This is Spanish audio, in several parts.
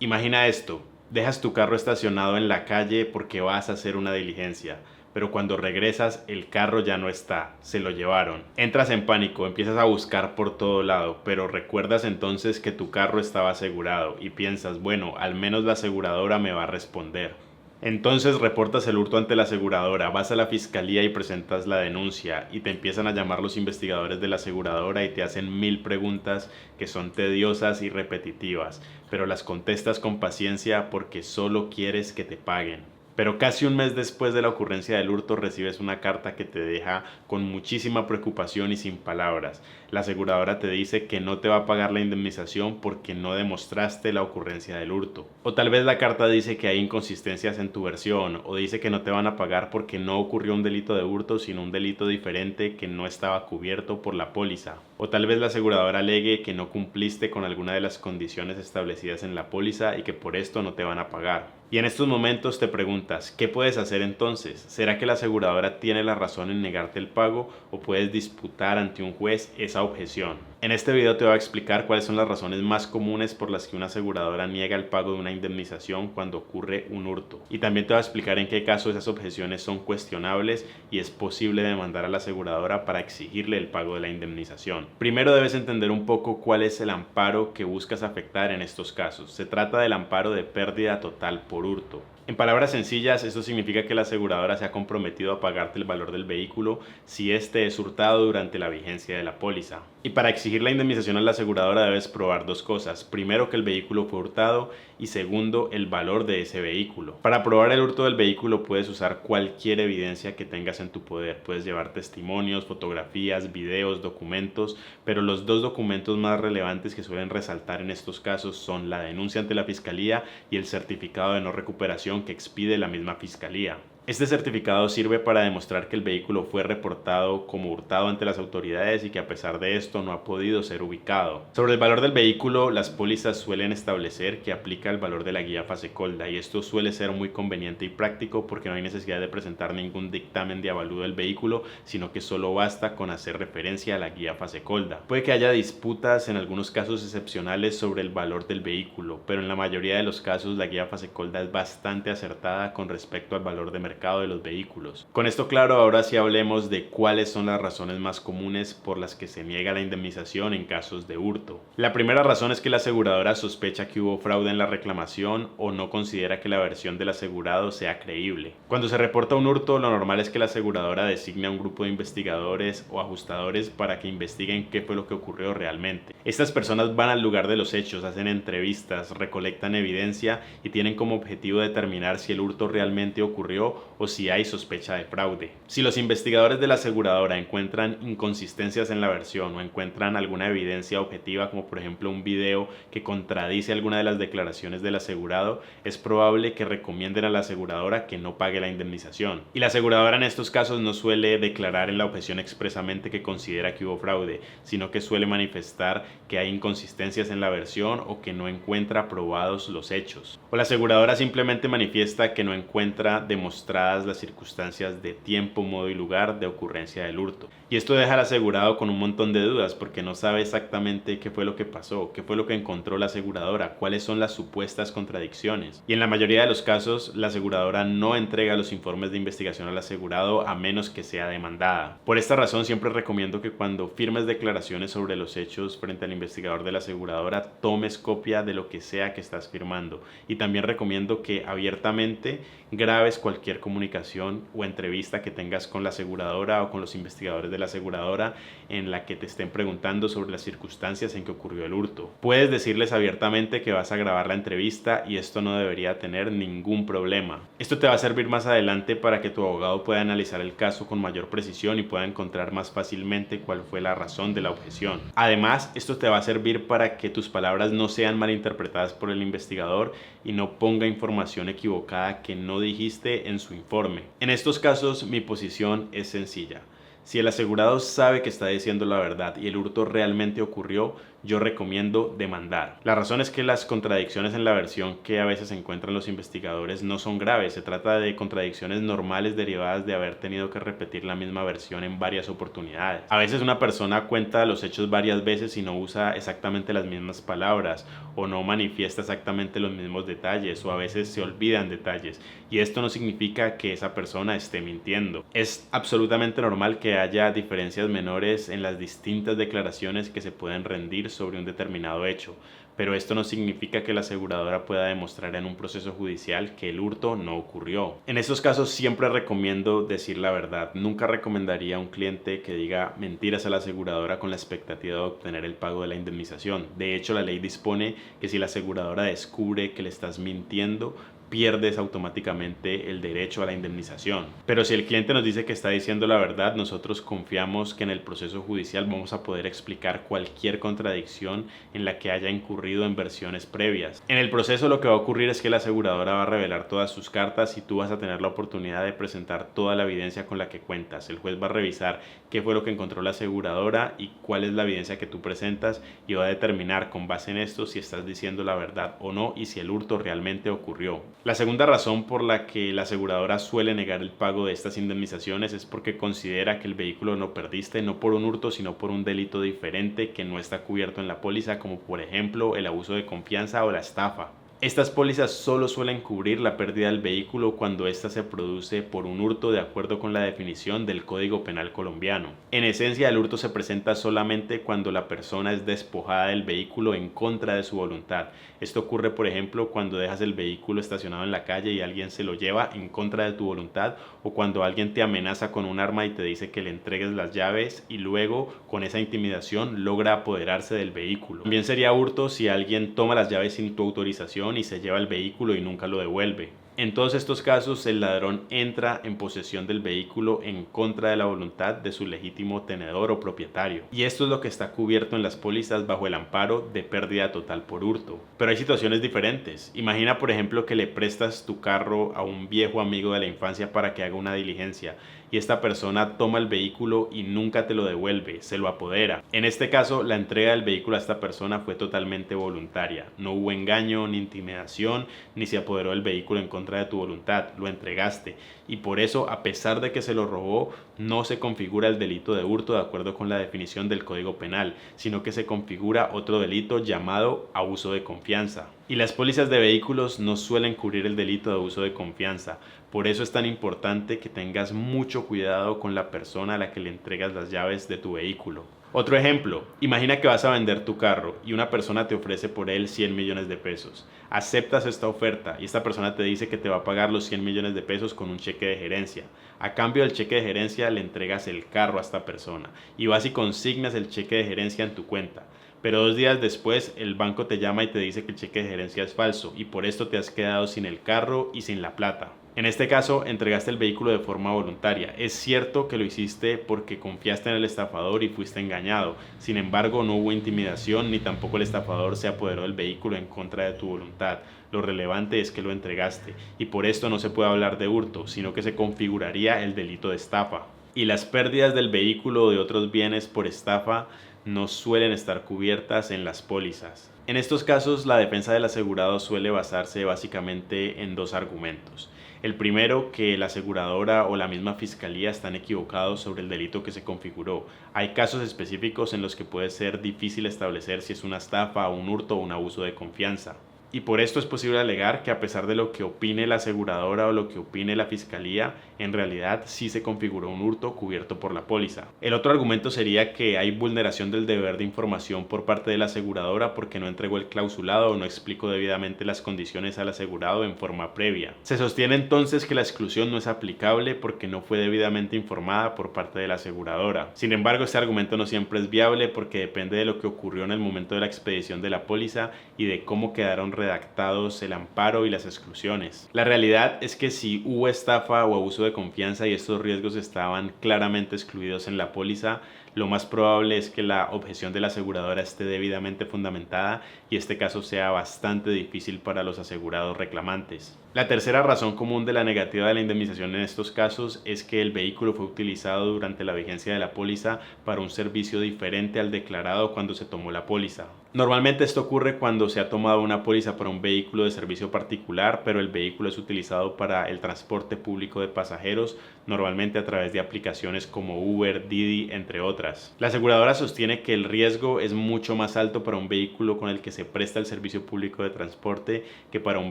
Imagina esto, dejas tu carro estacionado en la calle porque vas a hacer una diligencia, pero cuando regresas el carro ya no está, se lo llevaron. Entras en pánico, empiezas a buscar por todo lado, pero recuerdas entonces que tu carro estaba asegurado y piensas, bueno, al menos la aseguradora me va a responder. Entonces reportas el hurto ante la aseguradora, vas a la fiscalía y presentas la denuncia y te empiezan a llamar los investigadores de la aseguradora y te hacen 1000 preguntas que son tediosas y repetitivas, pero las contestas con paciencia porque solo quieres que te paguen. Pero casi un mes después de la ocurrencia del hurto recibes una carta que te deja con muchísima preocupación y sin palabras. La aseguradora te dice que no te va a pagar la indemnización porque no demostraste la ocurrencia del hurto. O tal vez la carta dice que hay inconsistencias en tu versión, o dice que no te van a pagar porque no ocurrió un delito de hurto sino un delito diferente que no estaba cubierto por la póliza. O tal vez la aseguradora alegue que no cumpliste con alguna de las condiciones establecidas en la póliza y que por esto no te van a pagar. Y en estos momentos te preguntas, ¿qué puedes hacer entonces? ¿Será que la aseguradora tiene la razón en negarte el pago o puedes disputar ante un juez esa objeción? En este video te voy a explicar cuáles son las razones más comunes por las que una aseguradora niega el pago de una indemnización cuando ocurre un hurto. Y también te voy a explicar en qué caso esas objeciones son cuestionables y es posible demandar a la aseguradora para exigirle el pago de la indemnización. Primero debes entender un poco cuál es el amparo que buscas afectar en estos casos. Se trata del amparo de pérdida total por hurto. En palabras sencillas, esto significa que la aseguradora se ha comprometido a pagarte el valor del vehículo si éste es hurtado durante la vigencia de la póliza. Y para exigir la indemnización a la aseguradora debes probar dos cosas. Primero, que el vehículo fue hurtado y segundo, el valor de ese vehículo. Para probar el hurto del vehículo puedes usar cualquier evidencia que tengas en tu poder. Puedes llevar testimonios, fotografías, videos, documentos, pero los dos documentos más relevantes que suelen resaltar en estos casos son la denuncia ante la fiscalía y el certificado de no recuperación que expide la misma fiscalía. Este certificado sirve para demostrar que el vehículo fue reportado como hurtado ante las autoridades y que a pesar de esto no ha podido ser ubicado. Sobre el valor del vehículo, las pólizas suelen establecer que aplica el valor de la guía Fasecolda y esto suele ser muy conveniente y práctico porque no hay necesidad de presentar ningún dictamen de avalúo del vehículo, sino que solo basta con hacer referencia a la guía Fasecolda. Puede que haya disputas en algunos casos excepcionales sobre el valor del vehículo, pero en la mayoría de los casos la guía Fasecolda es bastante acertada con respecto al valor de mercado de los vehículos. Con esto claro, ahora sí hablemos de cuáles son las razones más comunes por las que se niega la indemnización en casos de hurto. La primera razón es que la aseguradora sospecha que hubo fraude en la reclamación o no considera que la versión del asegurado sea creíble. Cuando se reporta un hurto, lo normal es que la aseguradora designe a un grupo de investigadores o ajustadores para que investiguen qué fue lo que ocurrió realmente. Estas personas van al lugar de los hechos, hacen entrevistas, recolectan evidencia y tienen como objetivo determinar si el hurto realmente ocurrió o si hay sospecha de fraude. Si los investigadores de la aseguradora encuentran inconsistencias en la versión o encuentran alguna evidencia objetiva, como por ejemplo un video que contradice alguna de las declaraciones del asegurado, es probable que recomienden a la aseguradora que no pague la indemnización. Y la aseguradora en estos casos no suele declarar en la objeción expresamente que considera que hubo fraude, sino que suele manifestar que hay inconsistencias en la versión o que no encuentra probados los hechos. O la aseguradora simplemente manifiesta que no encuentra demostradas las circunstancias de tiempo, modo y lugar de ocurrencia del hurto. Y esto deja al asegurado con un montón de dudas porque no sabe exactamente qué fue lo que pasó, qué fue lo que encontró la aseguradora, cuáles son las supuestas contradicciones. Y en la mayoría de los casos, la aseguradora no entrega los informes de investigación al asegurado a menos que sea demandada. Por esta razón, siempre recomiendo que cuando firmes declaraciones sobre los hechos frente al investigador de la aseguradora, tomes copia de lo que sea que estás firmando. Y también recomiendo que abiertamente grabes cualquier comunicación o entrevista que tengas con la aseguradora o con los investigadores de la aseguradora en la que te estén preguntando sobre las circunstancias en que ocurrió el hurto. Puedes decirles abiertamente que vas a grabar la entrevista y esto no debería tener ningún problema. Esto te va a servir más adelante para que tu abogado pueda analizar el caso con mayor precisión y pueda encontrar más fácilmente cuál fue la razón de la objeción. Además, esto te va a servir para que tus palabras no sean malinterpretadas por el investigador y no ponga información equivocada que no dijiste en su informe. En estos casos, mi posición es sencilla. Si el asegurado sabe que está diciendo la verdad y el hurto realmente ocurrió, yo recomiendo demandar. La razón es que las contradicciones en la versión que a veces encuentran los investigadores no son graves, se trata de contradicciones normales derivadas de haber tenido que repetir la misma versión en varias oportunidades. A veces una persona cuenta los hechos varias veces y no usa exactamente las mismas palabras o no manifiesta exactamente los mismos detalles, o a veces se olvidan detalles, y esto no significa que esa persona esté mintiendo. Es absolutamente normal que haya diferencias menores en las distintas declaraciones que se pueden rendir sobre un determinado hecho, pero esto no significa que la aseguradora pueda demostrar en un proceso judicial que el hurto no ocurrió. En estos casos siempre recomiendo decir la verdad. Nunca recomendaría a un cliente que diga mentiras a la aseguradora con la expectativa de obtener el pago de la indemnización. De hecho, la ley dispone que si la aseguradora descubre que le estás mintiendo, pierdes automáticamente el derecho a la indemnización. Pero si el cliente nos dice que está diciendo la verdad, nosotros confiamos que en el proceso judicial vamos a poder explicar cualquier contradicción en la que haya incurrido en versiones previas. En el proceso lo que va a ocurrir es que la aseguradora va a revelar todas sus cartas y tú vas a tener la oportunidad de presentar toda la evidencia con la que cuentas. El juez va a revisar qué fue lo que encontró la aseguradora y cuál es la evidencia que tú presentas, y va a determinar con base en esto si estás diciendo la verdad o no y si el hurto realmente ocurrió. La segunda razón por la que la aseguradora suele negar el pago de estas indemnizaciones es porque considera que el vehículo lo perdiste no por un hurto, sino por un delito diferente que no está cubierto en la póliza, como por ejemplo el abuso de confianza o la estafa. Estas pólizas solo suelen cubrir la pérdida del vehículo cuando ésta se produce por un hurto de acuerdo con la definición del Código Penal colombiano. En esencia, el hurto se presenta solamente cuando la persona es despojada del vehículo en contra de su voluntad. Esto ocurre, por ejemplo, cuando dejas el vehículo estacionado en la calle y alguien se lo lleva en contra de tu voluntad, o cuando alguien te amenaza con un arma y te dice que le entregues las llaves y luego, con esa intimidación, logra apoderarse del vehículo. También sería hurto si alguien toma las llaves sin tu autorización y se lleva el vehículo y nunca lo devuelve. En todos estos casos, el ladrón entra en posesión del vehículo en contra de la voluntad de su legítimo tenedor o propietario. Y esto es lo que está cubierto en las pólizas bajo el amparo de pérdida total por hurto. Pero hay situaciones diferentes. Imagina, por ejemplo, que le prestas tu carro a un viejo amigo de la infancia para que haga una diligencia, y esta persona toma el vehículo y nunca te lo devuelve, se lo apodera. En este caso, la entrega del vehículo a esta persona fue totalmente voluntaria. No hubo engaño, ni intimidación, ni se apoderó del vehículo en contra de tu voluntad. Lo entregaste, y por eso, a pesar de que se lo robó, no se configura el delito de hurto de acuerdo con la definición del Código Penal, sino que se configura otro delito llamado abuso de confianza. Y las pólizas de vehículos no suelen cubrir el delito de abuso de confianza. Por eso es tan importante que tengas mucho cuidado con la persona a la que le entregas las llaves de tu vehículo. Otro ejemplo, imagina que vas a vender tu carro y una persona te ofrece por él 100 millones de pesos. Aceptas esta oferta y esta persona te dice que te va a pagar los 100 millones de pesos con un cheque de gerencia. A cambio del cheque de gerencia le entregas el carro a esta persona y vas y consignas el cheque de gerencia en tu cuenta. Pero 2 días después el banco te llama y te dice que el cheque de gerencia es falso y por esto te has quedado sin el carro y sin la plata. En este caso, entregaste el vehículo de forma voluntaria. Es cierto que lo hiciste porque confiaste en el estafador y fuiste engañado. Sin embargo, no hubo intimidación ni tampoco el estafador se apoderó del vehículo en contra de tu voluntad. Lo relevante es que lo entregaste y por esto no se puede hablar de hurto, sino que se configuraría el delito de estafa. Y las pérdidas del vehículo o de otros bienes por estafa no suelen estar cubiertas en las pólizas. En estos casos, la defensa del asegurado suele basarse básicamente en 2 argumentos. El primero, que la aseguradora o la misma fiscalía están equivocados sobre el delito que se configuró. Hay casos específicos en los que puede ser difícil establecer si es una estafa, un hurto o un abuso de confianza. Y por esto es posible alegar que a pesar de lo que opine la aseguradora o lo que opine la fiscalía, en realidad sí se configuró un hurto cubierto por la póliza. El otro argumento sería que hay vulneración del deber de información por parte de la aseguradora porque no entregó el clausulado o no explicó debidamente las condiciones al asegurado en forma previa. Se sostiene entonces que la exclusión no es aplicable porque no fue debidamente informada por parte de la aseguradora. Sin embargo, este argumento no siempre es viable porque depende de lo que ocurrió en el momento de la expedición de la póliza y de cómo quedaron redactados el amparo y las exclusiones. La realidad es que si hubo estafa o abuso de confianza y estos riesgos estaban claramente excluidos en la póliza, lo más probable es que la objeción de la aseguradora esté debidamente fundamentada y este caso sea bastante difícil para los asegurados reclamantes. La tercera razón común de la negativa de la indemnización en estos casos es que el vehículo fue utilizado durante la vigencia de la póliza para un servicio diferente al declarado cuando se tomó la póliza. Normalmente esto ocurre cuando se ha tomado una póliza para un vehículo de servicio particular, pero el vehículo es utilizado para el transporte público de pasajeros, normalmente a través de aplicaciones como Uber, Didi, entre otras. La aseguradora sostiene que el riesgo es mucho más alto para un vehículo con el que se presta el servicio público de transporte que para un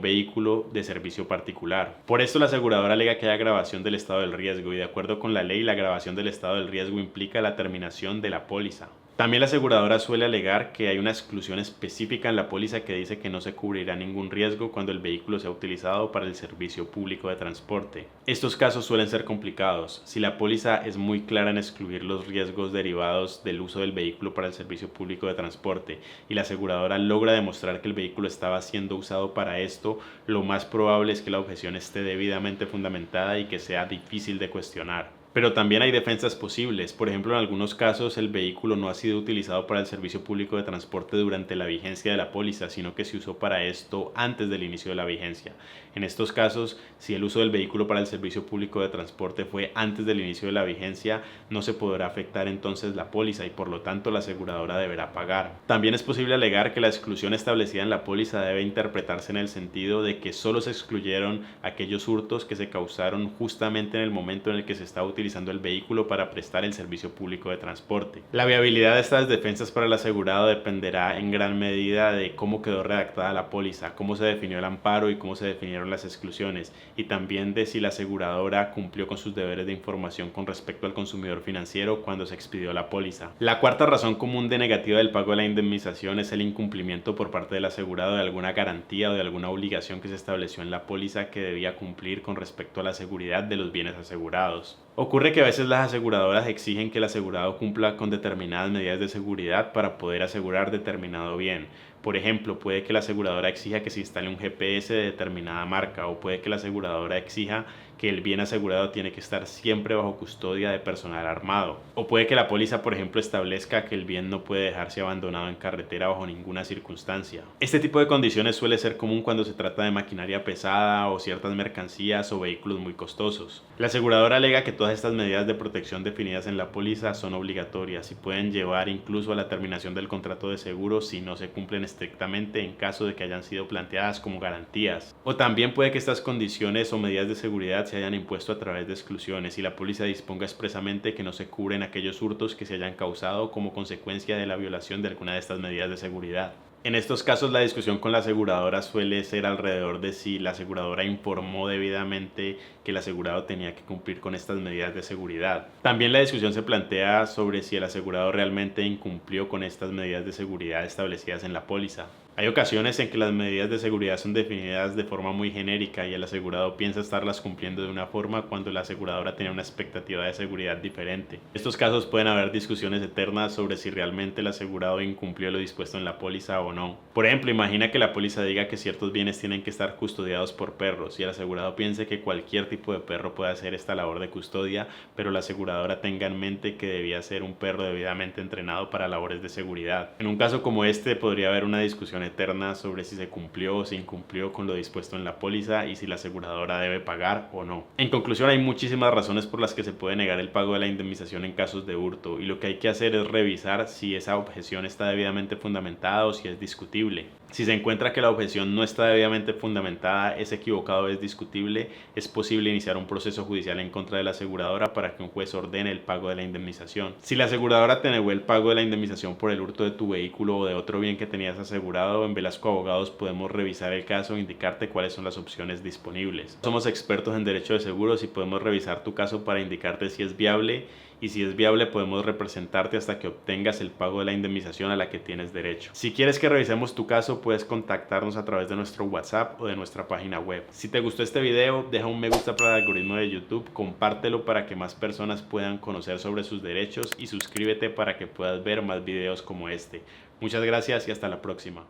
vehículo de servicio particular. Por esto la aseguradora alega que hay agravación del estado del riesgo y de acuerdo con la ley la agravación del estado del riesgo implica la terminación de la póliza. También la aseguradora suele alegar que hay una exclusión específica en la póliza que dice que no se cubrirá ningún riesgo cuando el vehículo sea utilizado para el servicio público de transporte. Estos casos suelen ser complicados. Si la póliza es muy clara en excluir los riesgos derivados del uso del vehículo para el servicio público de transporte y la aseguradora logra demostrar que el vehículo estaba siendo usado para esto, lo más probable es que la objeción esté debidamente fundamentada y que sea difícil de cuestionar. Pero también hay defensas posibles. Por ejemplo, en algunos casos el vehículo no ha sido utilizado para el servicio público de transporte durante la vigencia de la póliza, sino que se usó para esto antes del inicio de la vigencia. En estos casos, si el uso del vehículo para el servicio público de transporte fue antes del inicio de la vigencia, no se podrá afectar entonces la póliza y por lo tanto la aseguradora deberá pagar. También es posible alegar que la exclusión establecida en la póliza debe interpretarse en el sentido de que solo se excluyeron aquellos hurtos que se causaron justamente en el momento en el que se está utilizando el vehículo para prestar el servicio público de transporte. La viabilidad de estas defensas para el asegurado dependerá en gran medida de cómo quedó redactada la póliza, cómo se definió el amparo y cómo se definieron las exclusiones, y también de si la aseguradora cumplió con sus deberes de información con respecto al consumidor financiero cuando se expidió la póliza. La cuarta razón común de negativa del pago de la indemnización es el incumplimiento por parte del asegurado de alguna garantía o de alguna obligación que se estableció en la póliza que debía cumplir con respecto a la seguridad de los bienes asegurados. Ocurre que a veces las aseguradoras exigen que el asegurado cumpla con determinadas medidas de seguridad para poder asegurar determinado bien. Por ejemplo, puede que la aseguradora exija que se instale un GPS de determinada marca o puede que la aseguradora exija que el bien asegurado tiene que estar siempre bajo custodia de personal armado. O puede que la póliza, por ejemplo, establezca que el bien no puede dejarse abandonado en carretera bajo ninguna circunstancia. Este tipo de condiciones suele ser común cuando se trata de maquinaria pesada o ciertas mercancías o vehículos muy costosos. La aseguradora alega que todas estas medidas de protección definidas en la póliza son obligatorias y pueden llevar incluso a la terminación del contrato de seguro si no se cumplen estrictamente en caso de que hayan sido planteadas como garantías. O también puede que estas condiciones o medidas de seguridad se hayan impuesto a través de exclusiones y la póliza disponga expresamente que no se cubren aquellos hurtos que se hayan causado como consecuencia de la violación de alguna de estas medidas de seguridad. En estos casos la discusión con la aseguradora suele ser alrededor de si la aseguradora informó debidamente que el asegurado tenía que cumplir con estas medidas de seguridad. También la discusión se plantea sobre si el asegurado realmente incumplió con estas medidas de seguridad establecidas en la póliza. Hay ocasiones en que las medidas de seguridad son definidas de forma muy genérica y el asegurado piensa estarlas cumpliendo de una forma cuando la aseguradora tiene una expectativa de seguridad diferente. En estos casos pueden haber discusiones eternas sobre si realmente el asegurado incumplió lo dispuesto en la póliza o no. Por ejemplo, imagina que la póliza diga que ciertos bienes tienen que estar custodiados por perros y el asegurado piense que cualquier tipo de perro puede hacer esta labor de custodia, pero la aseguradora tenga en mente que debía ser un perro debidamente entrenado para labores de seguridad. En un caso como este podría haber una discusión eterna sobre si se cumplió o se incumplió con lo dispuesto en la póliza y si la aseguradora debe pagar o no. En conclusión, hay muchísimas razones por las que se puede negar el pago de la indemnización en casos de hurto y lo que hay que hacer es revisar si esa objeción está debidamente fundamentada o si es discutible. Si se encuentra que la objeción no está debidamente fundamentada, es equivocado o es discutible, es posible iniciar un proceso judicial en contra de la aseguradora para que un juez ordene el pago de la indemnización. Si la aseguradora te negó el pago de la indemnización por el hurto de tu vehículo o de otro bien que tenías asegurado, en Velasco Abogados podemos revisar el caso e indicarte cuáles son las opciones disponibles. Somos expertos en derecho de seguros y podemos revisar tu caso para indicarte si es viable y si es viable podemos representarte hasta que obtengas el pago de la indemnización a la que tienes derecho. Si quieres que revisemos tu caso puedes contactarnos a través de nuestro WhatsApp o de nuestra página web. Si te gustó este video deja un me gusta para el algoritmo de YouTube, compártelo para que más personas puedan conocer sobre sus derechos y suscríbete para que puedas ver más videos como este. Muchas gracias y hasta la próxima.